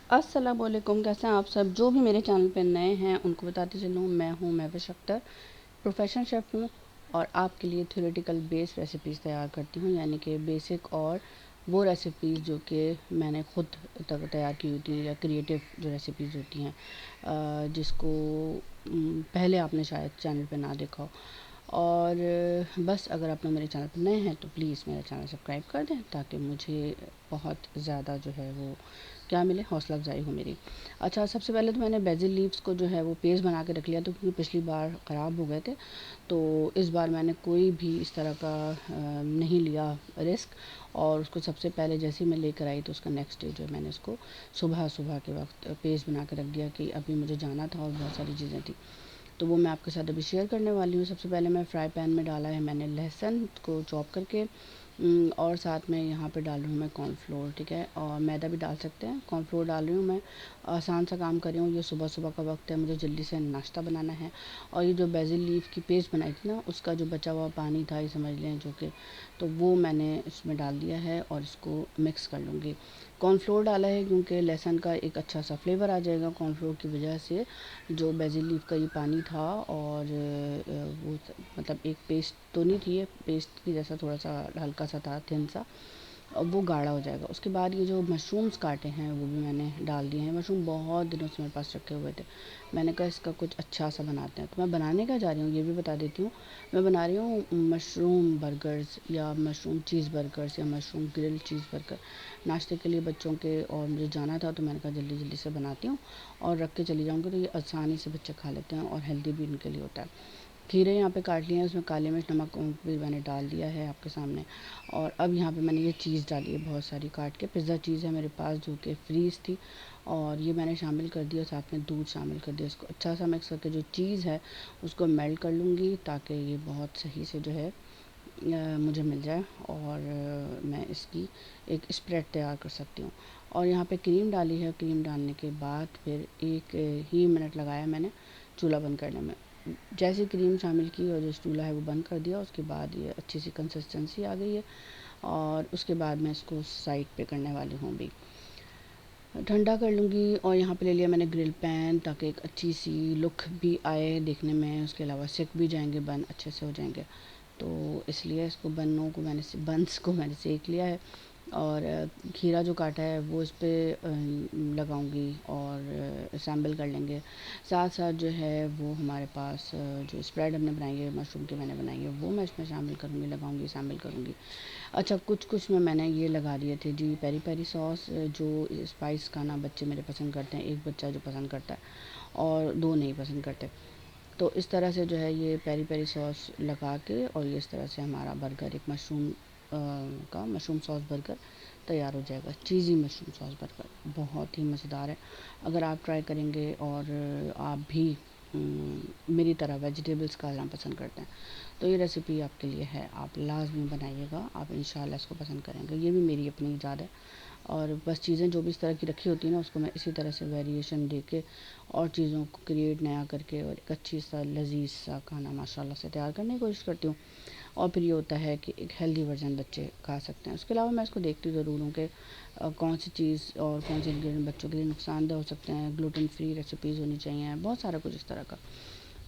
अस्सलाम वालेकुम। कैसे हैं आप सब? जो भी मेरे चैनल पे नए हैं उनको बताती चलूँ, मैं हूँ महविश अख्तर, प्रोफेशनल शेफ़ हूँ और आपके लिए थ्योरेटिकल बेस्ड रेसिपीज़ तैयार करती हूँ, यानी कि बेसिक और वो रेसिपीज़ जो कि मैंने ख़ुद तक तैयार की होती हैं, या क्रिएटिव जो रेसिपीज़ होती हैं जिसको पहले आपने शायद चैनल पे ना देखा हो। और बस अगर आप लोग मेरे चैनल पर नए हैं तो प्लीज़ मेरा चैनल सब्सक्राइब कर दें, ताकि मुझे बहुत ज़्यादा जो है वो क्या मिले, हौसला अफजाई हो मेरी। अच्छा, सबसे पहले तो मैंने बेसिल लीव्स को जो है वो पेस्ट बना के रख लिया, तो क्योंकि पिछली बार ख़राब हो गए थे, तो इस बार मैंने कोई भी इस तरह का नहीं लिया रिस्क। और उसको सबसे पहले जैसे ही मैं लेकर आई तो उसका नेक्स्ट डे जो है मैंने उसको सुबह सुबह के वक्त पेस्ट बना के रख दिया कि अभी मुझे जाना था और बहुत सारी चीज़ें थी, तो वो मैं आपके साथ अभी शेयर करने वाली हूँ। सबसे पहले मैं फ्राई पैन में डाला है मैंने लहसुन को चॉप करके, और साथ में यहाँ पे डाल रही हूँ मैं कॉर्नफ्लोर, ठीक है, और मैदा भी डाल सकते हैं। कॉर्नफ्लोर डाल रही हूँ मैं, आसान सा काम कर रही हूँ, ये सुबह सुबह का वक्त है, मुझे जल्दी से नाश्ता बनाना है। और ये जो बेसिल लीफ की पेस्ट बनाई थी ना, उसका जो बचा हुआ पानी था, ये समझ लें जो कि, तो वो मैंने इसमें डाल दिया है और इसको मिक्स कर लूँगी। कॉर्नफ्लोर डाला है क्योंकि लहसुन का एक अच्छा सा फ्लेवर आ जाएगा कॉर्नफ्लोर की वजह से। जो बेसिल लीफ का ये पानी था और वो मतलब एक पेस्ट तो नहीं थी, ये पेस्ट की जैसा थोड़ा सा हल्का सा था, थिन सा, और वो गाढ़ा हो जाएगा। उसके बाद ये जो मशरूम्स काटे हैं वो भी मैंने डाल दिए हैं। मशरूम बहुत दिनों से मेरे पास रखे हुए थे, मैंने कहा इसका कुछ अच्छा सा बनाते हैं, तो मैं बनाने क्या जा रही हूँ ये भी बता देती हूँ। मैं बना रही हूँ मशरूम बर्गर्स, या मशरूम चीज़ बर्गर्स, या मशरूम ग्रिल चीज़ बर्गर, नाश्ते के लिए बच्चों के, और मुझे जाना था तो मैंने कहा जल्दी जल्दी से बनाती हूँ और रख के चली जाऊँगी, तो ये आसानी से बच्चे खा लेते हैं और हेल्दी भी इनके लिए होता है। खीरे यहाँ पे काट लिए हैं, उसमें काली मिर्च नमक भी मैंने डाल दिया है आपके सामने। और अब यहाँ पे मैंने ये चीज़ डाली है बहुत सारी काट के, पिज़्ज़ा चीज़ है मेरे पास जो कि फ्रीज़ थी, और ये मैंने शामिल कर दिया, साथ में दूध शामिल कर दिया। इसको अच्छा सा मिक्स करके जो चीज़ है उसको मेल्ट कर लूँगी, ताकि ये बहुत सही से जो है मुझे मिल जाए, और मैं इसकी एक स्प्रेड तैयार कर सकती हूँ। और यहाँ पे क्रीम डाली है, क्रीम डालने के बाद फिर 1 ही मिनट लगाया मैंने चूल्हा बंद करने में। जैसे क्रीम शामिल की और जो चूल्हा है वो बंद कर दिया, उसके बाद ये अच्छी सी कंसिस्टेंसी आ गई है, और उसके बाद मैं इसको साइड पे करने वाली हूँ, भी ठंडा कर लूँगी। और यहाँ पे ले लिया मैंने ग्रिल पैन, ताकि एक अच्छी सी लुक भी आए देखने में, उसके अलावा सिक भी जाएंगे, बन अच्छे से हो जाएंगे, तो इसलिए इसको बंस को मैंने सेक लिया है। और खीरा जो काटा है वो इस पर लगाऊंगी और असेंबल कर लेंगे। साथ साथ जो है वो हमारे पास जो स्प्रेड हमने बनाई है मशरूम की मैंने बनाई है, वो मैं इसमें शामिल करूँगी, लगाऊंगी, शामिल करूँगी। अच्छा, कुछ कुछ में मैंने ये लगा दिए थे जी पेरी पेरी सॉस, जो स्पाइस खाना बच्चे मेरे पसंद करते हैं, एक बच्चा जो पसंद करता है और दो नहीं पसंद करते, तो इस तरह से जो है ये पेरी पेरी सॉस लगा के, और ये इस तरह से हमारा बर्गर, एक मशरूम का मशरूम सॉस बर्गर तैयार हो जाएगा। चीज़ी मशरूम सॉस बर्गर बहुत ही मज़ेदार है, अगर आप ट्राई करेंगे और आप भी मेरी तरह वेजिटेबल्स खाना पसंद करते हैं, तो ये रेसिपी आपके लिए है, आप लाजमी बनाइएगा, आप इंशाल्लाह इसको पसंद करेंगे। ये भी मेरी अपनी ईजाद है, और बस चीज़ें जो भी इस तरह की रखी होती है ना, उसको मैं इसी तरह से वेरिएशन दे के और चीज़ों को क्रिएट नया करके, और एक अच्छी सा लजीज सा खाना माशाल्लाह से तैयार करने की कोशिश करती हूँ। और फिर ये होता है कि एक हेल्दी वर्जन बच्चे खा सकते हैं। उसके अलावा मैं इसको देखती ज़रूर हूँ कि कौन सी चीज़ और कौन से इंग्रेडिएंट बच्चों के लिए नुकसानदेह हो सकते हैं, ग्लूटेन फ्री रेसिपीज़ होनी चाहिए, बहुत सारा कुछ इस तरह का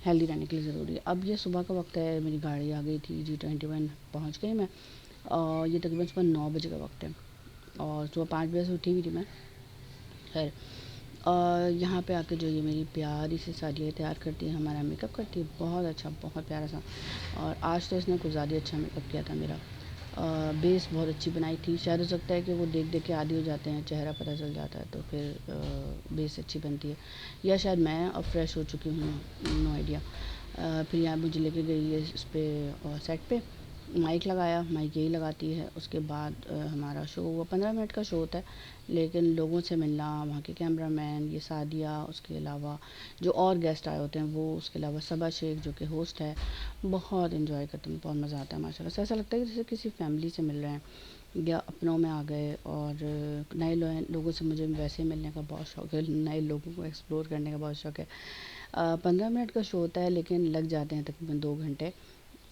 हेल्दी रहने के लिए ज़रूरी है। अब ये सुबह का वक्त है, मेरी गाड़ी आ गई थी G21, पहुँच गई मैं, और ये तकरीबन सुबह 9 बजे का वक्त है, और सुबह 5 बजे से उठी हुई थी मैं। खैर, और यहाँ पे आके जो ये मेरी प्यारी सी साड़ियाँ तैयार करती है, हमारा मेकअप करती है, बहुत अच्छा, बहुत प्यारा सा। और आज तो इसने कुछ ज़्यादा अच्छा मेकअप किया था मेरा। बेस बहुत अच्छी बनाई थी, शायद हो सकता है कि वो देख देख के आदी हो जाते हैं, चेहरा पता चल जाता है, तो फिर बेस अच्छी बनती है, या शायद मैं अब फ्रेश हो चुकी हूँ, नो आइडिया। फिर यहाँ मुझे लेके गई है इस पे सेट पे, माइक लगाया, माइक यही लगाती है। उसके बाद हमारा शो हुआ, 15 मिनट का शो होता है, लेकिन लोगों से मिलना, वहाँ के कैमरामैन, ये सादिया, उसके अलावा जो और गेस्ट आए होते हैं वो, उसके अलावा सबा शेख जो कि होस्ट है, बहुत इन्जॉय करते हैं, बहुत मज़ा आता है माशाल्लाह से। ऐसा लगता है कि जैसे किसी फैमिली से मिल रहे हैं या अपनों में आ गए। और नए लोगों से मुझे वैसे ही मिलने का बहुत शौक़ है, नए लोगों को एक्सप्लोर करने का बहुत शौक़ है। 15 मिनट का शो होता है, लेकिन लग जाते हैं तकरीबन 2 घंटे,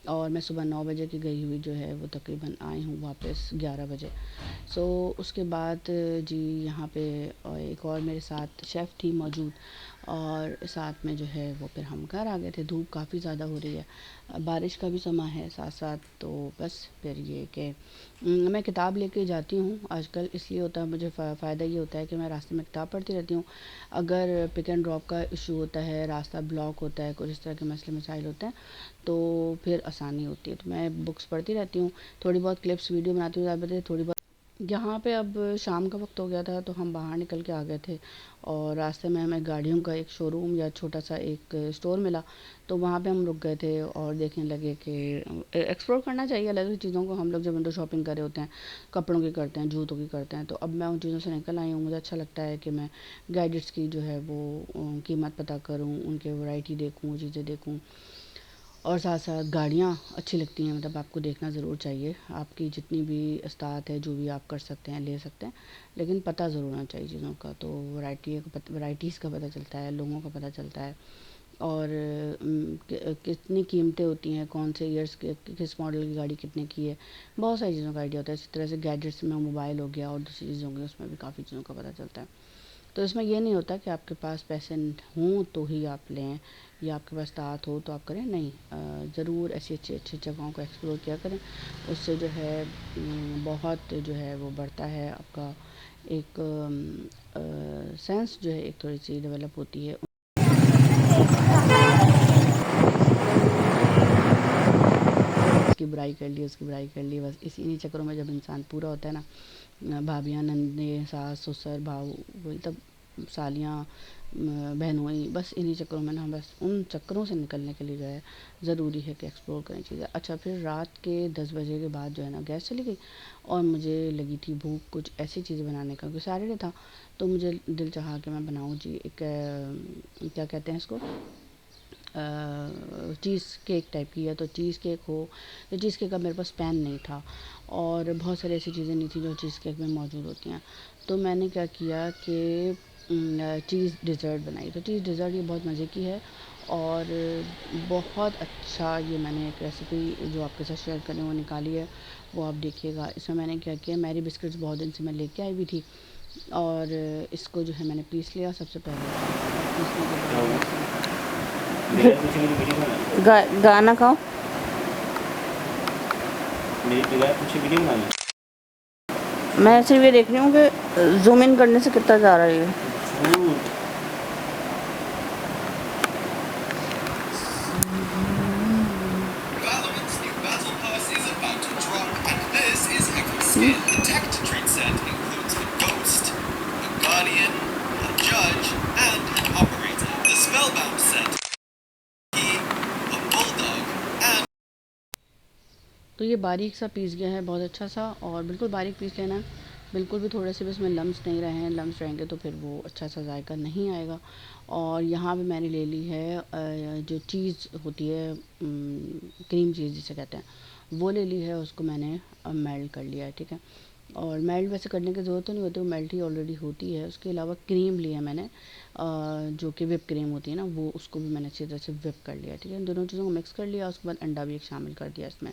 और मैं सुबह 9 बजे की गई हुई जो है वो तकरीबन आई हूँ वापस 11 बजे। सो उसके बाद जी यहाँ पे एक और मेरे साथ शेफ़ थी मौजूद, और साथ में जो है वो फिर हम घर आ गए थे। धूप काफ़ी ज़्यादा हो रही है, बारिश का भी समय है साथ साथ। तो बस फिर ये कि मैं किताब लेके जाती हूँ आजकल, इसलिए होता है मुझे फ़ायदा ये होता है कि मैं रास्ते में किताब पढ़ती रहती हूँ। अगर पिक एंड ड्रॉप का इशू होता है, रास्ता ब्लॉक होता है, कुछ इस तरह के मसले मसाइल होते हैं, तो फिर आसानी होती है। तो मैं बुक्स पढ़ती रहती हूँ, थोड़ी बहुत क्लिप्स वीडियो बनाती हूँ, ज़्यादा थोड़ी बहुत। यहाँ पे अब शाम का वक्त हो गया था तो हम बाहर निकल के आ गए थे, और रास्ते में हमें गाड़ियों का एक शोरूम या छोटा सा एक स्टोर मिला। तो वहाँ पे हम रुक गए थे और देखने लगे कि एक्सप्लोर करना चाहिए अलग अलग चीज़ों को। हम लोग जब विंडो शॉपिंग कर रहे होते हैं, कपड़ों की करते हैं, जूतों की करते हैं, तो अब मैं उन चीज़ों से निकल आई हूँ। मुझे अच्छा लगता है कि मैं गैजेट्स की जो है वो कीमत पता करूँ, उनके वैरायटी देखूँ, चीज़ें देखूँ। और साथ साथ गाड़ियाँ अच्छी लगती हैं, मतलब आपको देखना ज़रूर चाहिए। आपकी जितनी भी इस्तात है, जो भी आप कर सकते हैं ले सकते हैं, लेकिन पता ज़रूर होना चाहिए चीज़ों का। तो वैराइटीज़ का पता चलता है, लोगों का पता चलता है, और कितनी कीमतें होती हैं, कौन से ईयर्स के किस मॉडल की गाड़ी कितने की है, बहुत सारी चीज़ों का आइडिया होता है। इसी तरह से गैजेट्स में मोबाइल हो गया और दूसरी चीज़ों की, उसमें भी काफ़ी चीज़ों का पता चलता है। तो इसमें ये नहीं होता कि आपके पास पैसे हों तो ही आप लें, या आपके पास तात हो तो आप करें, नहीं। ज़रूर ऐसी अच्छी अच्छी जगहों को एक्सप्लोर किया करें। उससे जो है बहुत जो है वो बढ़ता है आपका एक सेंस जो है, एक थोड़ी सी डेवलप होती है। उसकी बुराई कर ली, उसकी बुराई कर ली, बस इन्हीं चक्करों में जब इंसान पूरा होता है ना, भाभियाँ, नंदे, सास, ससुर, भाऊ, वही तब सालियाँ, बहनोई, बस इन्हीं चक्करों में ना, बस उन चक्करों से निकलने के लिए जो है ज़रूरी है कि एक्सप्लोर करें चीज़ें। अच्छा, फिर रात के 10 बजे के बाद जो है ना गैस चली गई, और मुझे लगी थी भूख कुछ ऐसी चीज़ें बनाने का, क्योंकि सैटरडे था। तो मुझे दिल चाहा कि मैं बनाऊँ जी एक क्या कहते हैं इसको, चीज़ केक टाइप की है। तो चीज़ केक हो, तो चीज़ केक का मेरे पास पैन नहीं था, और बहुत सारी ऐसी चीज़ें नहीं थी जो चीज़ केक में मौजूद होती हैं। तो मैंने क्या किया कि चीज़ डिज़र्ट बनाई। तो चीज़ डिज़र्ट ये बहुत मज़े की है, और बहुत अच्छा, ये मैंने एक रेसिपी जो आपके साथ शेयर करने वो निकाली है, वो आप देखिएगा। इसमें मैंने क्या किया, मैरी बिस्किट्स बहुत दिन से मैं लेके आई हुई थी, और इसको जो है मैंने पीस लिया सबसे पहले, और पीसने के बाद गाना गाओ। मैं सिर्फ ये देख रही हूँ कि जूम इन करने से कितना जा रहा है ये। Valorant's new battle pass is about to drop, and this is Heaven Skin. The tech to treat set includes a ghost, a guardian, a judge, and an operator. The spellbound set, a bulldog, and तो ये बारीक सा piece गया है, बहुत अच्छा सा, और बिल्कुल बारीक पीस लेना है, बिल्कुल भी थोड़े से भी इसमें लम्स नहीं रहे हैं। लम्स रहेंगे तो फिर वो अच्छा सा जायका नहीं आएगा। और यहाँ पे मैंने ले ली है जो चीज़ होती है, क्रीम चीज़ जिसे कहते हैं, वो ले ली है। उसको मैंने मेल्ट कर लिया है, ठीक है। और मेल्ट वैसे करने की ज़रूरत तो नहीं होती, वो मेल्ट ही ऑलरेडी होती है। उसके अलावा क्रीम लिया मैंने, जो कि व्हिप क्रीम होती है ना, वो उसको भी मैंने अच्छी तरह से व्हिप कर लिया, ठीक है। इन दोनों चीज़ों को मिक्स कर लिया, उसके बाद अंडा भी एक शामिल कर दिया इसमें।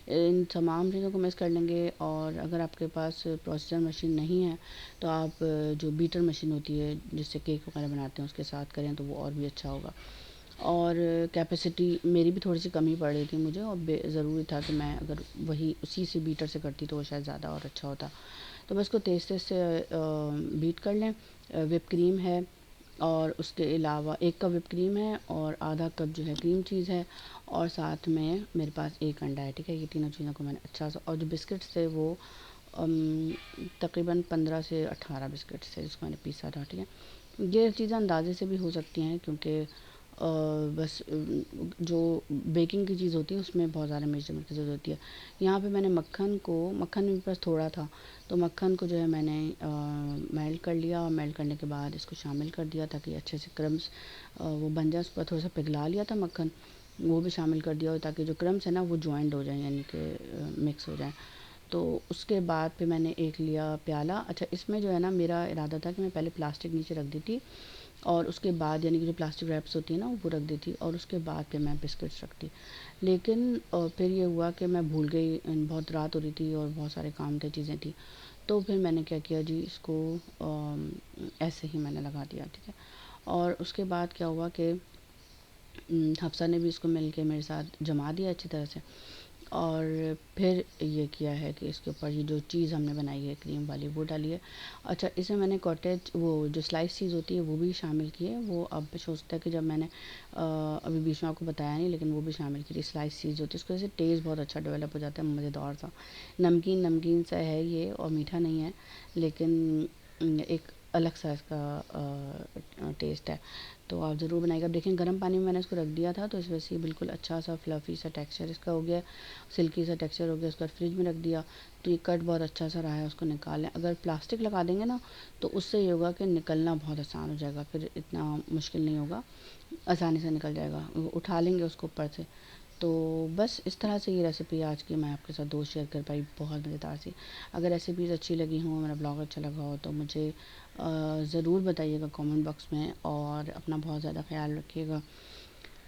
इन तमाम चीज़ों को मिक्स कर लेंगे। और अगर आपके पास प्रोसेसर मशीन नहीं है तो आप जो बीटर मशीन होती है जिससे केक वगैरह बनाते हैं उसके साथ करें तो वो और भी अच्छा होगा। और कैपेसिटी मेरी भी थोड़ी सी कमी पड़ रही थी मुझे, और ज़रूरी था कि मैं अगर वही उसी से बीटर से करती तो वो शायद ज़्यादा और अच्छा होता। तो बस को तेज़ तेज़ से बीट कर लें। व्हिप क्रीम है, और उसके अलावा 1 कप व्हिप क्रीम है, और आधा कप जो है क्रीम चीज़ है, और साथ में मेरे पास 1 अंडा है, ठीक है। ये तीनों चीज़ों को मैंने अच्छा सा, और जो बिस्किट्स थे वो तकरीबन 15 से 18 बिस्किट्स थे जिसको मैंने पीसा था, ठीक है। ये चीज़ें अंदाज़े से भी हो सकती हैं, क्योंकि बस जो बेकिंग की चीज़ होती है उसमें बहुत ज़्यादा मेजरमेंट की ज़रूरत होती है। यहाँ पे मैंने मक्खन मेरे पास थोड़ा था, तो मक्खन को जो है मैंने मेल्ट कर लिया, और मेल्ट करने के बाद इसको शामिल कर दिया ताकि अच्छे से क्रम्स वो बन जाए। उस पर थोड़ा सा पिघला लिया था मक्खन, वो भी शामिल कर दिया, और ताकि जो क्रम्स है ना वो जॉइंट हो जाए, यानी कि मिक्स हो जाए। तो उसके बाद फिर मैंने एक लिया प्याला। अच्छा, इसमें जो है ना, मेरा इरादा था कि मैं पहले प्लास्टिक नीचे रख दी थी और उसके बाद यानी कि जो प्लास्टिक रैप्स होती है ना वो रख दी थी और उसके बाद फिर मैं बिस्किट्स रखती। लेकिन फिर ये हुआ कि मैं भूल गई, बहुत रात हो रही थी और बहुत सारे काम थे, चीज़ें थी। तो फिर मैंने क्या किया जी, इसको ऐसे ही मैंने लगा दिया, ठीक है। और उसके बाद क्या हुआ कि हफ्सा ने भी इसको मिल के मेरे साथ जमा दिया अच्छी तरह से। और फिर ये किया है कि इसके ऊपर ये जो चीज़ हमने बनाई है क्रीम वाली वो डाली है। अच्छा, इसमें मैंने कॉटेज वो जो स्लाइस चीज़ होती है वो भी शामिल की है। वो अब सोचता है कि जब मैंने अभी बीच में आपको बताया नहीं, लेकिन वो भी शामिल की थी। स्लाइस चीज़ होती है, उसकी वजह से टेस्ट बहुत अच्छा डेवलप हो जाता है, मज़ेदार सा। नमकीन नमकीन सा है ये और मीठा नहीं है, लेकिन एक अलग सा इसका टेस्ट है। तो आप ज़रूर बनाइएगा। अब देखें, गर्म पानी में मैंने इसको रख दिया था तो इस वजह से बिल्कुल अच्छा सा फ्लफ़ी सा टेक्सचर इसका हो गया, सिल्की सा टेक्सचर हो गया। उसके बाद फ्रिज में रख दिया तो ये कट बहुत अच्छा सा रहा है। उसको निकाल लें। अगर प्लास्टिक लगा देंगे ना तो उससे ये होगा कि निकलना बहुत आसान हो जाएगा, फिर इतना मुश्किल नहीं होगा, आसानी से निकल जाएगा। उठा लेंगे उसको ऊपर से। तो बस इस तरह से ये रेसिपी आज की मैं आपके साथ दोस्त शेयर कर पाई, बहुत मज़ेदार सी। अगर रेसिपीज़ अच्छी लगी हों, मेरा ब्लॉग अच्छा लगा हो तो मुझे ज़रूर बताइएगा कमेंट बॉक्स में, और अपना बहुत ज़्यादा ख्याल रखिएगा।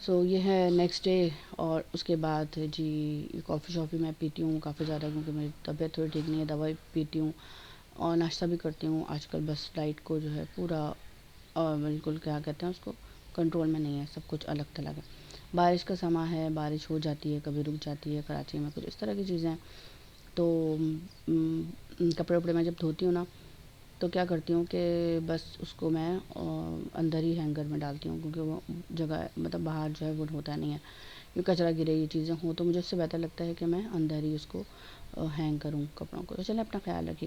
सो ये है नेक्स्ट डे। और उसके बाद जी कॉफ़ी शॉफ़ी मैं पीती हूँ काफ़ी ज़्यादा, क्योंकि मेरी तबीयत थोड़ी ठीक नहीं है, दवाई पीती हूँ और नाश्ता भी करती हूँ आजकल। बस डाइट को जो है पूरा बिल्कुल क्या कहते हैं उसको, कंट्रोल में नहीं है, सब कुछ अलग थलग है। बारिश का समय है, बारिश हो जाती है, कभी रुक जाती है, कराची में कुछ इस तरह की चीज़ें हैं। तो कपड़े वपड़े मैं जब धोती हूँ ना तो क्या करती हूँ कि बस उसको मैं अंदर ही हैंगर में डालती हूँ, क्योंकि वो जगह मतलब बाहर जो है वो होता नहीं है, क्योंकि कचरा गिरे ये चीज़ें हों तो मुझे उससे बेहतर लगता है कि मैं अंदर ही उसको हैंग करूँ कपड़ों को। तो चलें, अपना ख्याल रखिए।